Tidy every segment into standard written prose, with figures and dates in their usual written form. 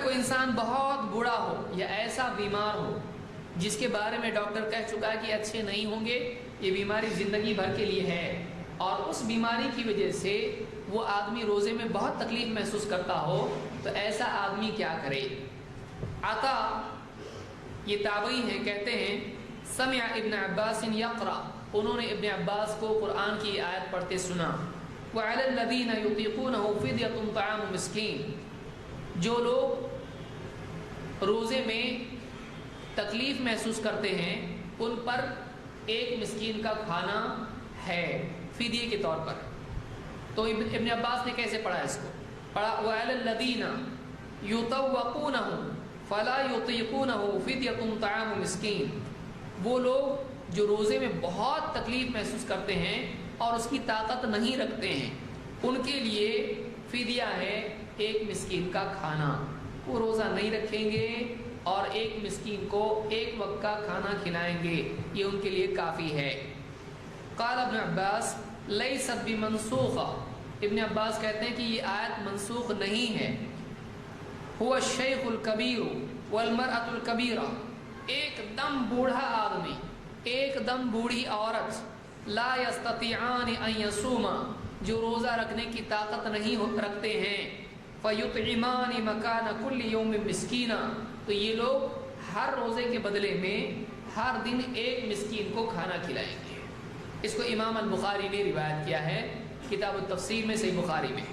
اگر کوئی انسان بہت بوڑھا ہو یا ایسا بیمار ہو جس کے بارے میں ڈاکٹر کہہ چکا ہے کہ اچھے نہیں ہوں گے، یہ بیماری زندگی بھر کے لیے ہے، اور اس بیماری کی وجہ سے وہ آدمی روزے میں بہت تکلیف محسوس کرتا ہو، تو ایسا آدمی کیا کرے؟ عطا یہ تابعی ہیں، کہتے ہیں سمع ابن عباس یقرأ، انہوں نے ابن عباس کو قرآن کی آیت پڑھتے سنا، وعلی الذین یطیقونہ فدیۃ طعام مسکین، جو لوگ روزے میں تکلیف محسوس کرتے ہیں ان پر ایک مسکین کا کھانا ہے فدیے کے طور پر۔ تو ابن عباس نے کیسے پڑھا اس کو؟ پڑھا وعلی الذین یطوقونہ فلا یطیقونہ فدیۃ طعام مسکین، وہ لوگ جو روزے میں بہت تکلیف محسوس کرتے ہیں اور اس کی طاقت نہیں رکھتے ہیں، ان کے لیے فدیہ ہے ایک مسکین کا کھانا، وہ روزہ نہیں رکھیں گے اور ایک مسکین کو ایک وقت کا کھانا کھلائیں گے، یہ ان کے لیے کافی ہے۔ قال ابن عباس لیست بمنسوخہ، ابن عباس کہتے ہیں کہ یہ آیت منسوخ نہیں ہے۔ هو الشیخ الکبیر والمرأة الکبیرہ، ایک دم بوڑھا آدمی، ایک دم بوڑھی عورت، لا یستطیعان ان یصوما، جو روزہ رکھنے کی طاقت نہیں رکھتے ہیں، فیطعمان مکان کل یوم مسکینا، تو یہ لوگ ہر روزے کے بدلے میں ہر دن ایک مسکین کو کھانا کھلائیں گے۔ اس کو امام البخاری نے روایت کیا ہے کتاب التفسیر میں، صحیح بخاری میں۔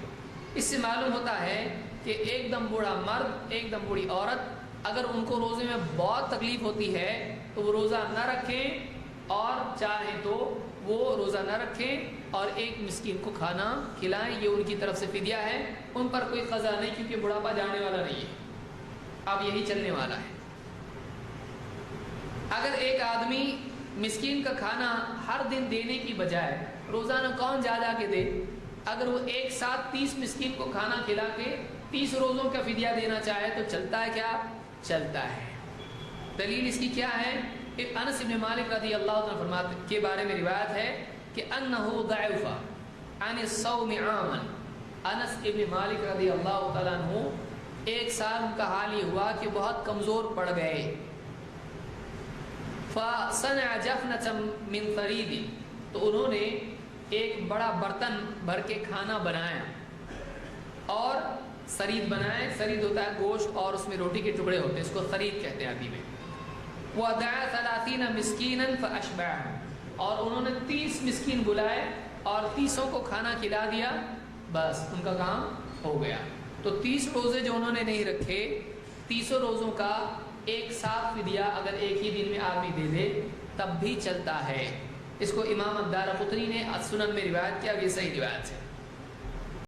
اس سے معلوم ہوتا ہے کہ ایک دم بوڑھا مرد، ایک دم بوڑھی عورت، اگر ان کو روزے میں بہت تکلیف ہوتی ہے تو وہ روزہ نہ رکھیں، اور چاہیں تو وہ روزہ نہ رکھیں اور ایک مسکین کو کھانا کھلائیں، یہ ان کی طرف سے فدیہ ہے، ان پر کوئی قضا نہیں، کیونکہ بڑھاپا جانے والا نہیں ہے، اب یہی چلنے والا ہے۔ اگر ایک آدمی مسکین کا کھانا ہر دن دینے کی بجائے روزانہ کون جا کے دے، اگر وہ ایک ساتھ 30 مسکین کو کھانا کھلا کے 30 روزوں کا فدیہ دینا چاہے تو چلتا ہے کیا؟ چلتا ہے۔ دلیل اس کی کیا ہے؟ انس بن مالک رضی اللہ عنہ فرماتے کے بارے میں روایت ہے کہ انہ ضعف عن الصوم عاما، انس بن مالک رضی اللہ تعالیٰ عنہ ایک سال ان کا حال یہ ہوا کہ بہت کمزور پڑ گئے، فصنع جفنة من ثرید، تو انہوں نے ایک بڑا برتن بھر کے کھانا بنایا اور سرید بنائے، سرید ہوتا ہے گوشت اور اس میں روٹی کے ٹکڑے ہوتے ہیں، اس کو سرید کہتے ہیں عربی میں۔ وَدَعَا 30 مِسْكِينًا فَأَشْبَعَهُمْ، اور انہوں نے 30 مسکین بلائے اور 30 کو کھانا کھلا دیا، بس ان کا کام ہو گیا۔ تو 30 روزے جو انہوں نے نہیں رکھے، 30 روزوں کا ایک ساتھ فدیہ اگر ایک ہی دن میں آدمی دے دے تب بھی چلتا ہے۔ اس کو امام الدارقطنی نے السنن میں روایت کیا، یہ صحیح روایت ہے۔